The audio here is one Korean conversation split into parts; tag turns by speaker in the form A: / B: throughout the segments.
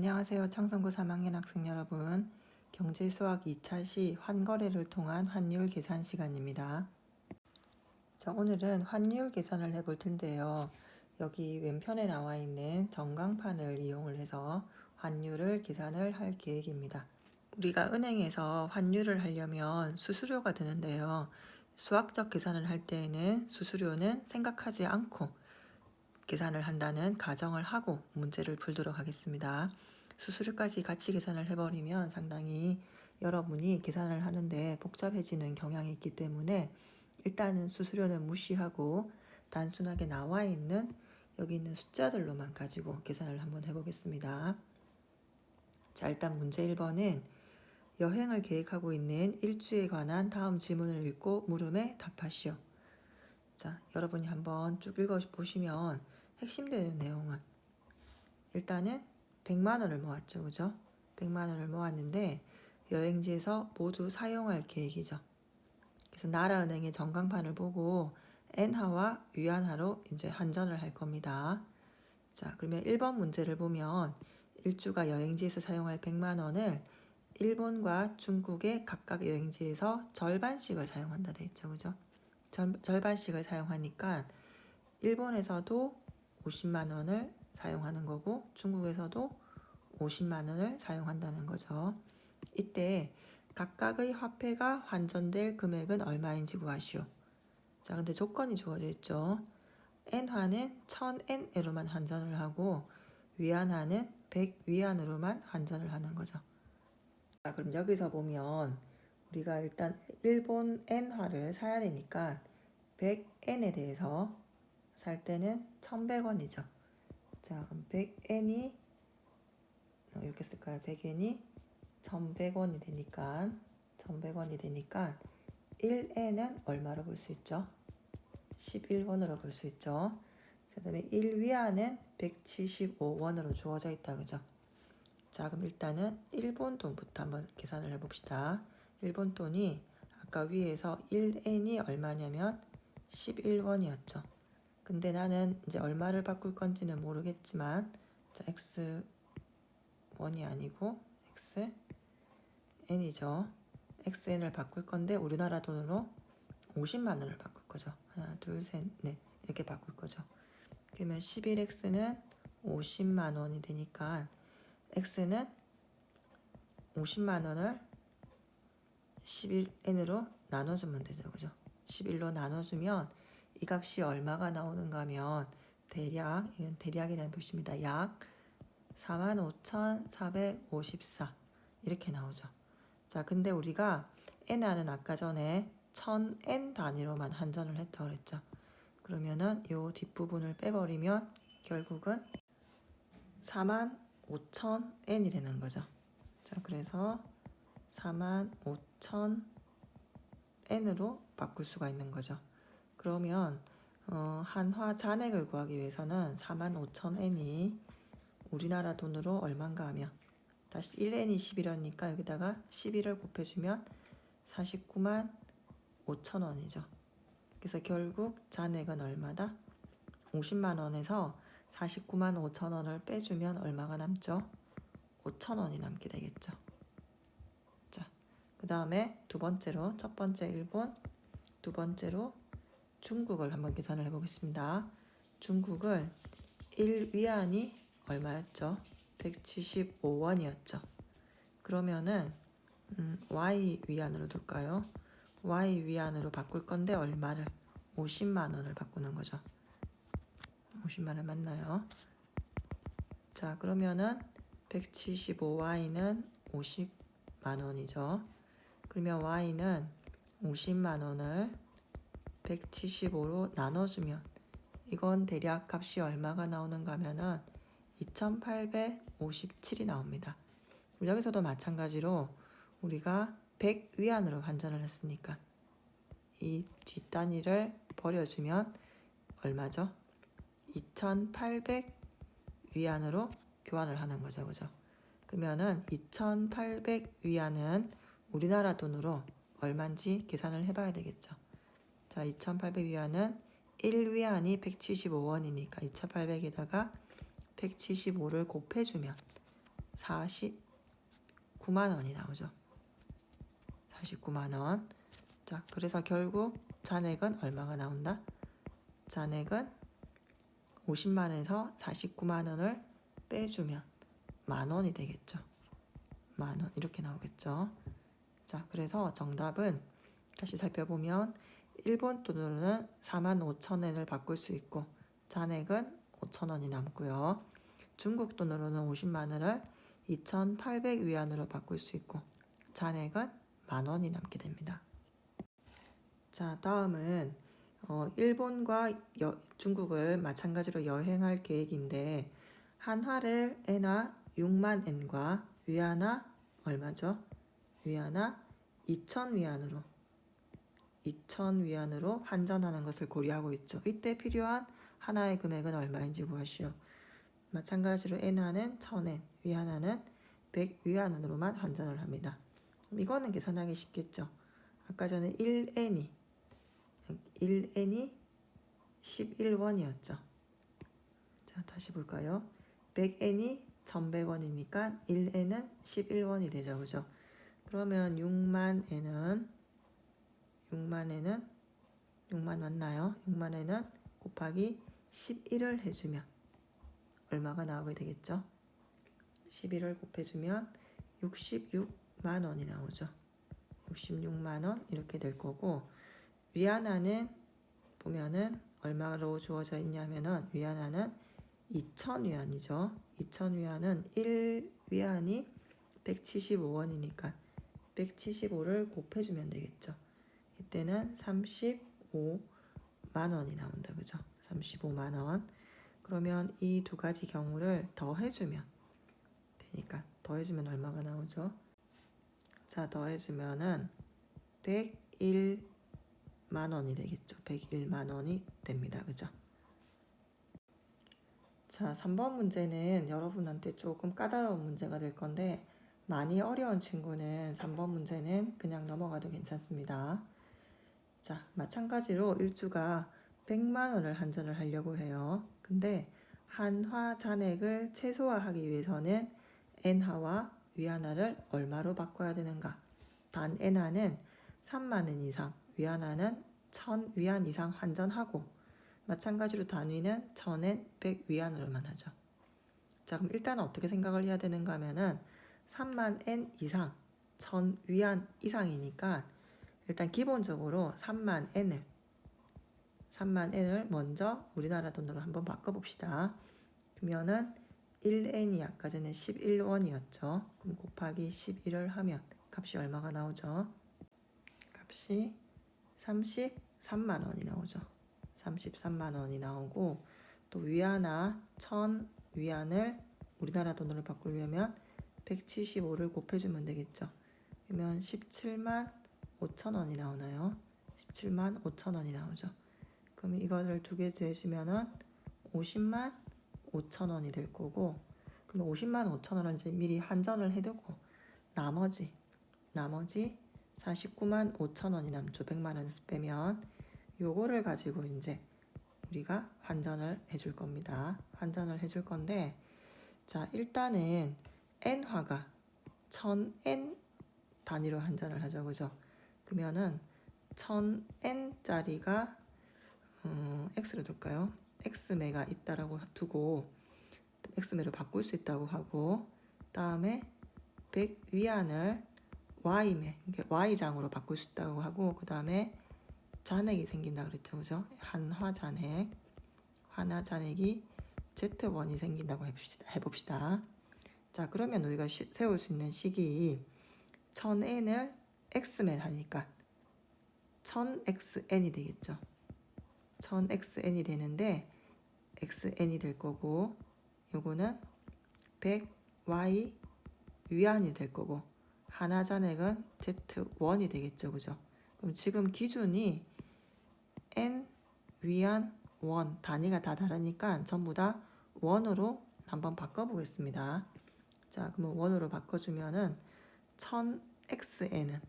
A: 안녕하세요. 창성고 3학년 학생 여러분. 경제수학 2차 시 환거래를 통한 환율 계산 시간입니다. 자, 오늘은 환율 계산을 해볼 텐데요. 여기 왼편에 나와 있는 전광판을 이용을 해서 환율을 계산을 할 계획입니다. 우리가 은행에서 환율을 하려면 수수료가 드는데요. 수학적 계산을 할 때에는 수수료는 생각하지 않고 계산을 한다는 가정을 하고 문제를 풀도록 하겠습니다. 수수료까지 같이 계산을 해버리면 상당히 여러분이 계산을 하는데 복잡해지는 경향이 있기 때문에 일단은 수수료는 무시하고 단순하게 나와 있는 여기 있는 숫자들로만 가지고 계산을 한번 해보겠습니다. 자, 일단 문제 1번은 여행을 계획하고 있는 일주에 관한 다음 질문을 읽고 물음에 답하시오. 자, 여러분이 한번 쭉 읽어보시면 핵심되는 내용은 일단은 100만 원을 모았죠. 그죠? 100만 원을 모았는데 여행지에서 모두 사용할 계획이죠. 그래서 나라은행의 전광판을 보고 엔화와 위안화로 이제 환전을 할 겁니다. 자, 그러면 1번 문제를 보면 일주가 여행지에서 사용할 100만 원을 일본과 중국의 각각 여행지에서 절반씩을 사용한다 돼 있죠. 그죠? 절반씩을 사용하니까 일본에서도 50만 원을 사용하는 거고 중국에서도 50만 원을 사용한다는 거죠. 이때 각각의 화폐가 환전될 금액은 얼마인지 구하시오. 자, 근데 조건이 주어져 있죠. 엔화는 1000엔으로만 환전을 하고 위안화는 100위안으로만 환전을 하는 거죠. 자, 그럼 여기서 보면 우리가 일단 일본 엔화를 사야 되니까 100엔에 대해서 살 때는 1100원이죠. 자, 그럼 100엔이 이렇게 쓸까요? 100엔이 1100원이 되니까 1100원이 되니까 1엔은 얼마로 볼 수 있죠? 11원으로 볼 수 있죠. 그 다음에 1위안은 175원으로 주어져 있다. 그죠? 자, 그럼 일단은 일본 돈부터 한번 계산을 해봅시다. 일본 돈이 아까 위에서 1엔이 얼마냐면 11원이었죠. 근데 나는 이제 얼마를 바꿀 건지는 모르겠지만 자, x1이 아니고 xn이죠. xn을 바꿀 건데 우리나라 돈으로 50만 원을 바꿀 거죠. 하나, 둘, 셋, 넷 이렇게 바꿀 거죠. 그러면 11x는 50만 원이 되니까 x는 50만 원을 11n으로 나눠주면 되죠. 그죠? 11로 나눠주면 이 값이 얼마가 나오는가 하면 대략, 이건 대략이라는 표시입니다. 약 45,454 이렇게 나오죠. 자, 근데 우리가 엔화는 아까 전에 1000엔 단위로만 환전을 했다고 그랬죠. 그러면은 요 뒷부분을 빼버리면 결국은 45,000엔이 되는 거죠. 자, 그래서 45,000엔으로 바꿀 수가 있는 거죠. 그러면 한화 잔액을 구하기 위해서는 45,000엔이 우리나라 돈으로 얼마인가 하면 다시 1엔이 11원이니까 여기다가 11을 곱해주면 49만 5천 원이죠. 그래서 결국 잔액은 얼마다? 50만 원에서 49만 5천 원을 빼주면 얼마가 남죠? 5천 원이 남게 되겠죠. 자, 그 다음에 두 번째로 첫 번째 일본, 두 번째로 중국을 한번 계산을 해보겠습니다. 중국을 1위안이 얼마였죠? 175원이었죠. 그러면은 Y위안으로 둘까요? Y위안으로 바꿀 건데 얼마를? 50만 원을 바꾸는 거죠. 50만 원 맞나요? 자, 그러면은 175Y는 50만 원이죠. 그러면 Y는 50만 원을 175로 나눠주면 이건 대략 값이 얼마가 나오는가 하면은 2857이 나옵니다. 여기서도 마찬가지로 우리가 100위안으로 환전을 했으니까 이 뒷단위를 버려주면 얼마죠? 2800위안으로 교환을 하는 거죠. 그죠? 그러면은 2800위안은 우리나라 돈으로 얼마인지 계산을 해봐야 되겠죠. 자, 2800위안은 1위안이 175원이니까 2800에다가 175를 곱해주면 49만 원이 나오죠. 49만 원. 자, 그래서 결국 잔액은 얼마가 나온다? 잔액은 50만 원에서 49만 원을 빼주면 만 원이 되겠죠. 만 원 이렇게 나오겠죠. 자, 그래서 정답은 다시 살펴보면 일본 돈으로는 45,000엔을 바꿀 수 있고 잔액은 5,000원이 남고요. 중국 돈으로는 50만 원을 2,800위안으로 바꿀 수 있고 잔액은 만 원이 남게 됩니다. 자, 다음은 일본과 중국을 마찬가지로 여행할 계획인데 한화를 엔화 6만 엔과 위안화 얼마죠? 위안화 2,000위안으로 환전하는 것을 고려하고 있죠. 이때 필요한 하나의 금액은 얼마인지 구하시오. 마찬가지로 엔화는 1,000엔, 위안화는 100위안으로만 환전을 합니다. 이거는 계산하기 쉽겠죠. 아까 전에 1엔이 11원이었죠. 자, 다시 볼까요? 100엔이 1,100원이니까 1엔은 11원이 되죠. 그죠? 그러면 6만 엔은 6만 맞나요? 6만 엔은 곱하기 11을 해주면 얼마가 나오게 되겠죠? 11을 곱해주면 66만 원이 나오죠. 66만 원 이렇게 될 거고 위안화는 보면은 얼마로 주어져 있냐면은 위안화는 2,000위안이죠. 2,000위안은 1위안이 175원이니까 175를 곱해주면 되겠죠. 이때는 35만 원이 나온다. 그죠? 35만 원. 그러면 이 두 가지 경우를 더해주면 되니까 더해주면 얼마가 나오죠? 자, 더해주면은 101만 원이 되겠죠. 101만 원이 됩니다. 그죠? 자, 3번 문제는 여러분한테 조금 까다로운 문제가 될 건데 많이 어려운 친구는 3번 문제는 그냥 넘어가도 괜찮습니다. 자, 마찬가지로 일주가 100만 원을 환전을 하려고 해요. 근데 한화 잔액을 최소화하기 위해서는 엔화와 위안화를 얼마로 바꿔야 되는가? 단 엔화는 3만 원 이상, 위안화는 1,000위안 이상 환전하고 마찬가지로 단위는 1,000엔, 100위안으로만 하죠. 자, 그럼 일단 어떻게 생각을 해야 되는가 하면은 3만 엔 이상, 1,000위안 이상이니까 일단 기본적으로 3만 엔을 먼저 우리나라 돈으로 한번 바꿔봅시다. 그러면은 1엔이 아까 전에 11원이었죠. 그럼 곱하기 11을 하면 값이 얼마가 나오죠? 값이 33만 원이 나오죠. 33만 원이 나오고 또 위안화 1,000위안을 우리나라 돈으로 바꾸려면 175를 곱해주면 되겠죠. 그러면 17만 5천 원이 나오나요? 17만 5천 원이 나오죠. 그럼 이거를 두 개 더해주면은 50만 5천 원이 될 거고 그럼 50만 5천 원을 이제 미리 환전을 해두고 나머지 49만 5천 원이 남죠. 100만 원에서 빼면 요거를 가지고 이제 우리가 환전을 해줄 겁니다. 환전을 해줄 건데 자, 일단은 엔화가 1,000엔 단위로 환전을 하죠. 그죠? 그러면은 1,000엔짜리가 X로 둘까요? X매가 있다라고 두고 X매로 바꿀 수 있다고 하고 다음에 100위안을 Y매, Y장으로 바꿀 수 있다고 하고 그 다음에 잔액이 생긴다 그랬죠. 그죠? 한화 잔액이 Z1이 생긴다고 해봅시다. 자, 그러면 우리가 세울 수 있는 식이 1,000엔을 X맨 하니까 1000XN이 되겠죠. 1000XN이 되는데 XN이 될 거고 요거는 100Y 위안이 될 거고 하나 잔액은 Z1이 되겠죠. 그죠? 그럼 지금 기준이 N 위안 원 단위가 다 다르니까 전부 다 원으로 한번 바꿔보겠습니다. 자, 그러면 원으로 바꿔주면은 1000XN은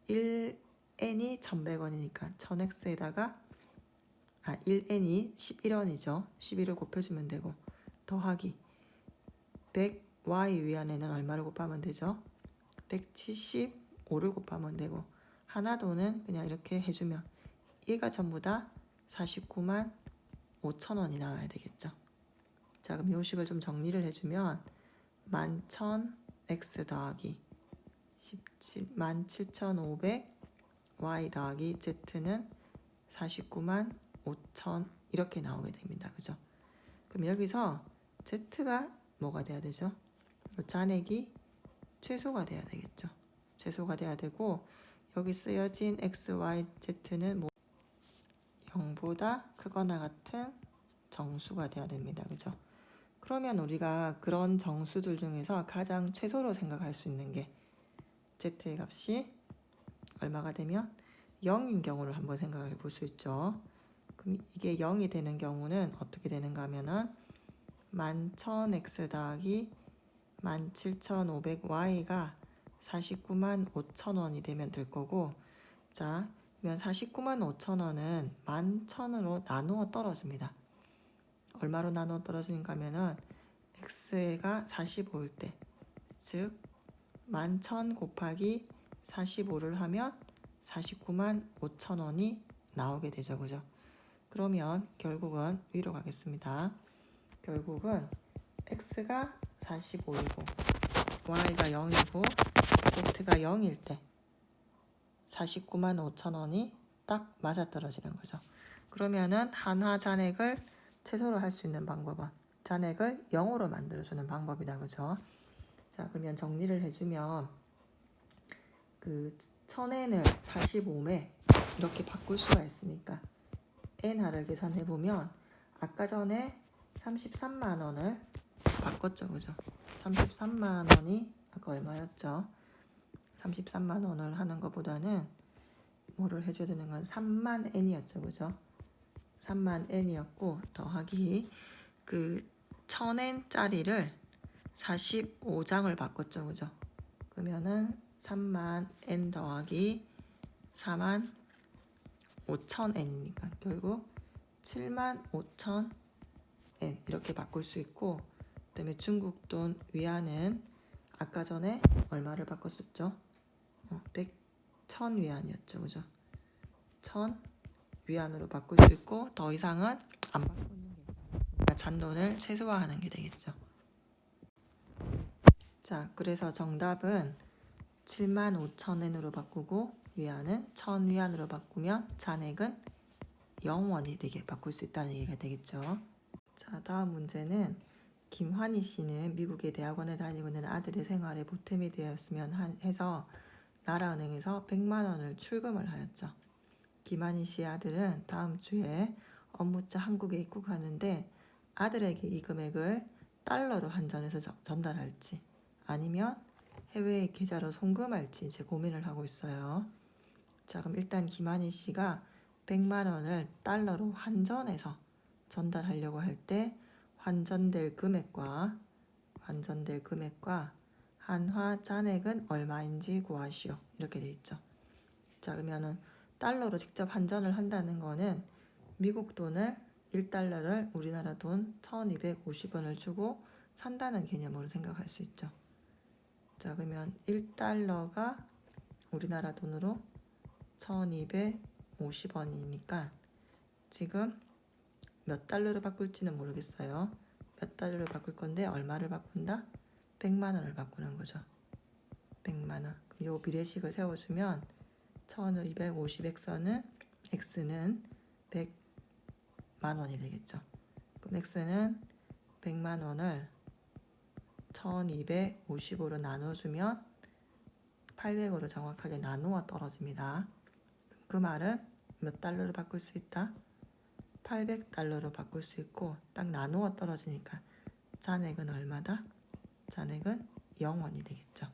A: 1N이 1100원이니까 1000X에다가 1N이 11원이죠. 11을 곱해주면 되고 더하기 y 위안에는 얼마를 곱하면 되죠? 175를 곱하면 되고, 하나 더는 그냥 이렇게 해주면 얘가 전부 다 49만 5천 원이 나와야 되겠죠. 자, 그럼 요식을 좀 정리를 해주면 11,000x 더하기 17,500 y 더하기 z는 49만 5천 이렇게 나오게 됩니다. 그죠? 그럼 여기서 z가 뭐가 돼야 되죠? 잔액이 최소가 돼야 되겠죠. 최소가 돼야 되고, 여기 쓰여진 x, y, z는 0보다 크거나 같은 정수가 돼야 됩니다. 그죠? 그러면 우리가 그런 정수들 중에서 가장 최소로 생각할 수 있는 게 z의 값이 얼마가 되면 0인 경우를 한번 생각을 해볼 수 있죠. 그럼 이게 0이 되는 경우는 어떻게 되는가 하면은 11,000x 더하기 17,500y가 49만 5천 원이 되면 될 거고, 자, 그러면 49만 5천 원은 11,000으로 나누어 떨어집니다. 얼마로 나누어 떨어지는가 하면은 x가 45일 때, 즉 11,000 곱하기 45를 하면 49만 5천 원이 나오게 되죠. 그죠? 그러면 결국은 위로 가겠습니다. 결국은 x가 45이고 y가 0이고 z가 0일 때 49만 5천 원이 딱 맞아떨어지는 거죠. 그러면은 한화 잔액을 최소로 할 수 있는 방법은 잔액을 0으로 만들어주는 방법이다. 그죠? 자, 그러면 정리를 해주면 그 1000n을 45매 이렇게 바꿀 수가 있으니까 n화를 계산해보면 아까 전에 33만 원을 바꿨죠. 그죠? 33만 원이 아까 얼마였죠? 33만 원을 하는 것보다는 뭐를 해줘야 되는 건 3만 n이었죠. 그죠? 3만 n이었고 더하기 그 1000n짜리를 45장을 바꿨죠. 그죠? 그러면은 3만 n 더하기 4만 5천 n이니까 결국 7만 5천 n 이렇게 바꿀 수 있고, 그다음에 중국 돈 위안은 아까 전에 얼마를 바꿨었죠? 100천 위안이었죠. 그죠? 1000 위안으로 바꿀 수 있고, 더 이상은 안 바꾸는 게 그러니까 잔돈을 최소화하는 게 되겠죠. 자, 그래서 정답은 7만 5천 엔으로 바꾸고 위안은 1000 위안으로 바꾸면 잔액은 0원이 되게 바꿀 수 있다는 얘기가 되겠죠. 자, 다음 문제는 김환희 씨는 미국의 대학원에 다니고 있는 아들의 생활에 보탬이 되었으면 해서 나라은행에서 100만 원을 출금을 하였죠. 김환희 씨의 아들은 다음 주에 업무차 한국에 입국하는데 아들에게 이 금액을 달러로 환전해서 전달할지 아니면 해외의 계좌로 송금할지 이제 고민을 하고 있어요. 자, 그럼 일단 김한희 씨가 100만 원을 달러로 환전해서 전달하려고 할 때 환전될 금액과 한화 잔액은 얼마인지 구하시오. 이렇게 돼 있죠. 자, 그러면은 달러로 직접 환전을 한다는 거는 미국 돈을 1달러를 우리나라 돈 1250원을 주고 산다는 개념으로 생각할 수 있죠. 자, 그러면 1달러가 우리나라 돈으로 1250원이니까 지금 몇 달러로 바꿀지는 모르겠어요. 몇 달러로 바꿀 건데 얼마를 바꾼다? 100만 원을 바꾸는 거죠. 100만 원. 그럼 요 비례식을 세워주면 1250x는 x는 100만 원이 되겠죠. 그럼 x는 100만 원을 1250으로 나눠주면 800으로 정확하게 나누어 떨어집니다. 그 말은 몇 달러로 바꿀 수 있다? 800달러로 바꿀 수 있고 딱 나누어 떨어지니까 잔액은 얼마다? 잔액은 0원이 되겠죠.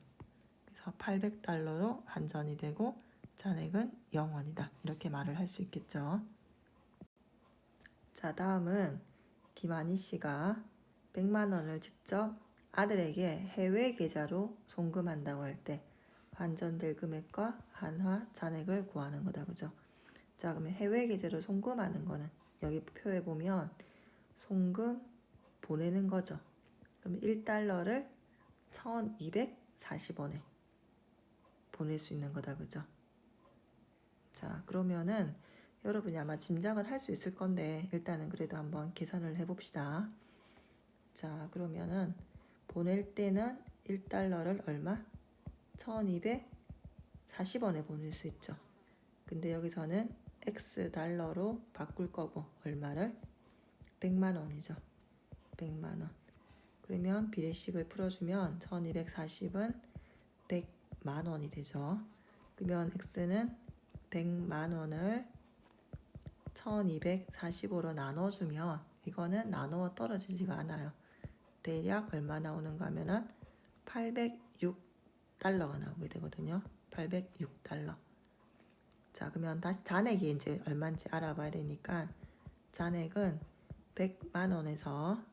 A: 그래서 800달러로 환전이 되고 잔액은 0원이다. 이렇게 말을 할 수 있겠죠. 자, 다음은 김한희 씨가 100만 원을 직접 아들에게 해외 계좌로 송금한다고 할 때 환전될 금액과 한화 잔액을 구하는 거다. 그죠? 자, 그러면 해외 계좌로 송금하는 거는 여기 표에 보면 송금 보내는 거죠. 그럼 1달러를 1240원에 보낼 수 있는 거다. 그죠? 자, 그러면은 여러분이 아마 짐작을 할 수 있을 건데 일단은 그래도 한번 계산을 해봅시다. 자, 그러면은 보낼 때는 1달러를 얼마? 1240원에 보낼 수 있죠. 근데 여기서는 X달러로 바꿀 거고 얼마를? 100만 원이죠. 100만 원. 그러면 비례식을 풀어주면 1240은 100만 원이 되죠. 그러면 X는 100만 원을 1245로 나눠주면 이거는 나누어 떨어지지가 않아요. 대략 얼마 나오는가 하면은 806달러가 나오게 되거든요. 806달러. 자, 그러면 다시 잔액이 이제 얼마인지 알아봐야 되니까 잔액은 100만 원에서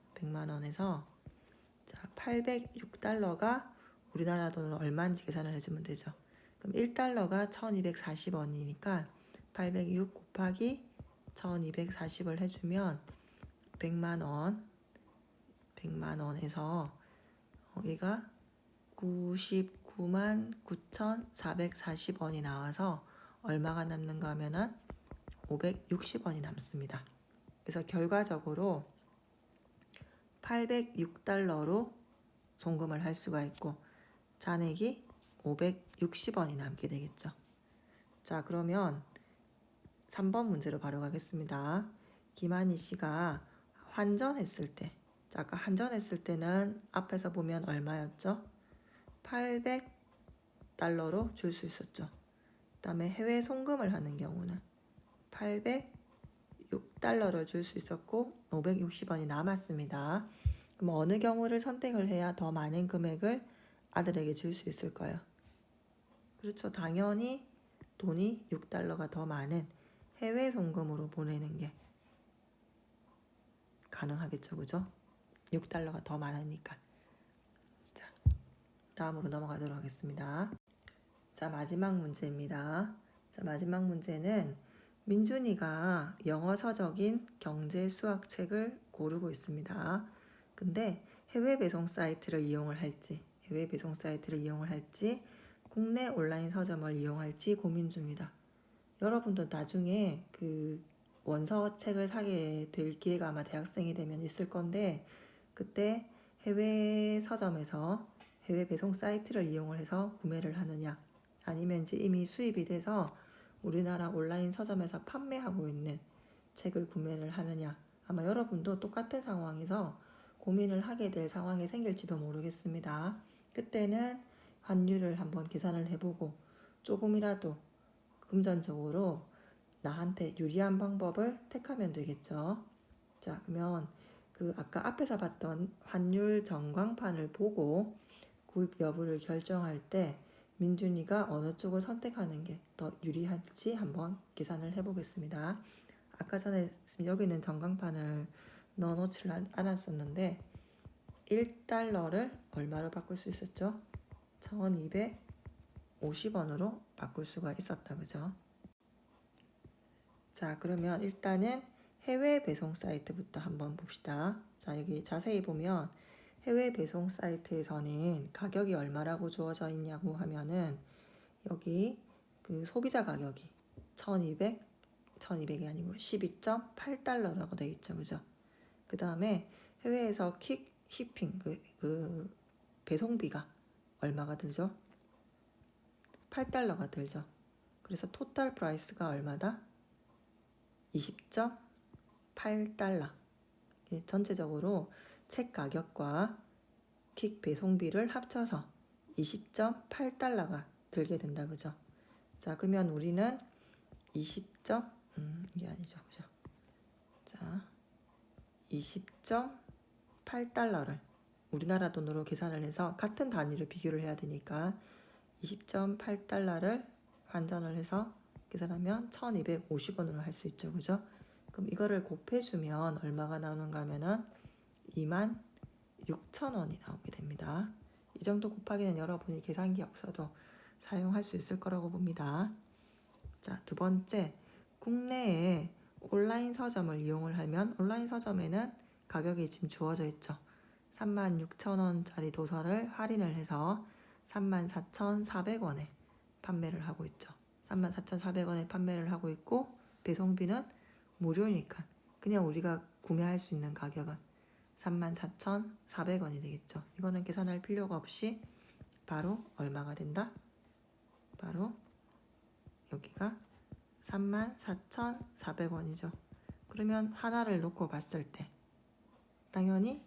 A: 자, 806달러가 우리나라 돈으로 얼마인지 계산을 해주면 되죠. 그럼 1달러가 1240원이니까 806 곱하기 1240을 해주면 100만 원에서 여기가 99만 9,440원이 나와서 얼마가 남는가 하면은 560원이 남습니다. 그래서 결과적으로 806달러로 송금을 할 수가 있고 잔액이 560원이 남게 되겠죠. 자, 그러면 3번 문제로 바로 가겠습니다. 김한희 씨가 환전했을 때, 자, 아까 환전했을 때는 앞에서 보면 얼마였죠? 800달러로 줄 수 있었죠. 그 다음에 해외 송금을 하는 경우는 806달러를 줄 수 있었고 560원이 남았습니다. 그럼 어느 경우를 선택을 해야 더 많은 금액을 아들에게 줄 수 있을까요? 그렇죠. 당연히 돈이 6달러가 더 많은 해외 송금으로 보내는 게 가능하겠죠. 그죠? 6달러가 더 많으니까. 자, 다음으로 넘어가도록 하겠습니다. 자, 마지막 문제입니다. 자, 마지막 문제는 민준이가 영어 서적인 경제 수학 책을 고르고 있습니다. 근데 해외 배송 사이트를 이용을 할지 국내 온라인 서점을 이용할지 고민 중이다. 여러분도 나중에 그 원서 책을 사게 될 기회가 아마 대학생이 되면 있을 건데 그때 해외 서점에서 해외 배송 사이트를 이용을 해서 구매를 하느냐 아니면 이제 이미 수입이 돼서 우리나라 온라인 서점에서 판매하고 있는 책을 구매를 하느냐 아마 여러분도 똑같은 상황에서 고민을 하게 될 상황이 생길지도 모르겠습니다. 그때는 환율을 한번 계산을 해보고 조금이라도 금전적으로 나한테 유리한 방법을 택하면 되겠죠. 자, 그러면 그 아까 앞에서 봤던 환율 전광판을 보고 구입 여부를 결정할 때 민준이가 어느 쪽을 선택하는 게 더 유리할지 한번 계산을 해보겠습니다. 아까 전에 여기는 전광판을 넣어놓지 않았었는데 1달러를 얼마로 바꿀 수 있었죠? 1250원으로 바꿀 수가 있었다. 그죠? 자, 그러면 일단은 해외 배송 사이트부터 한번 봅시다. 자, 여기 자세히 보면 해외 배송 사이트에서는 가격이 얼마라고 주어져 있냐고 하면은 여기 그 소비자 가격이 1200이 아니고 12.8달러라고 되어 있죠. 그죠? 그 다음에 해외에서 퀵 shipping 그 배송비가 얼마가 들죠? 8달러가 들죠. 그래서 토탈 프라이스가 얼마다? 20.8달러. 전체적으로 책 가격과 퀵 배송비를 합쳐서 20.8달러가 들게 된다. 그죠? 자, 그러면 우리는 20점 이게 아니죠. 그죠? 자, 20.8달러를 우리나라 돈으로 계산을 해서 같은 단위를 비교를 해야 되니까 20.8달러를 환전을 해서 계산하면 1250원으로 할 수 있죠. 그죠? 그럼 이거를 곱해주면 얼마가 나오는가 하면은 26,000원이 나오게 됩니다. 이 정도 곱하기는 여러분이 계산기 없어도 사용할 수 있을 거라고 봅니다. 자, 두 번째, 국내에 온라인 서점을 이용을 하면 온라인 서점에는 가격이 지금 주어져 있죠. 36,000원짜리 도서를 할인을 해서 34,400원에 판매를 하고 있죠. 34,400원에 판매를 하고 있고 배송비는 무료니까 그냥 우리가 구매할 수 있는 가격은 34,400원이 되겠죠. 이거는 계산할 필요가 없이 바로 얼마가 된다? 바로 여기가 34,400원이죠. 그러면 하나를 놓고 봤을 때 당연히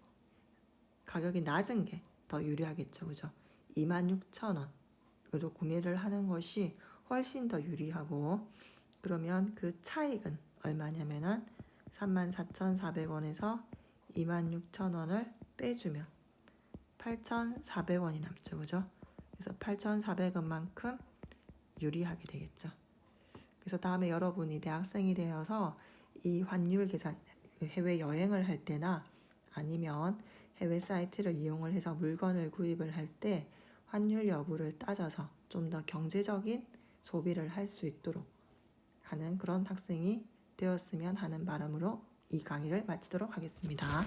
A: 가격이 낮은 게 더 유리하겠죠. 그죠? 26,000원으로 구매를 하는 것이 훨씬 더 유리하고 그러면 그 차익은 얼마냐면은 34,400원에서 26,000원을 빼주면 8,400원이 남죠. 그죠? 그래서 8,400원만큼 유리하게 되겠죠. 그래서 다음에 여러분이 대학생이 되어서 이 환율 계산, 해외 여행을 할 때나 아니면 해외 사이트를 이용을 해서 물건을 구입을 할 때 환율 여부를 따져서 좀 더 경제적인 소비를 할 수 있도록 하는 그런 학생이 되었으면 하는 바람으로 이 강의를 마치도록 하겠습니다.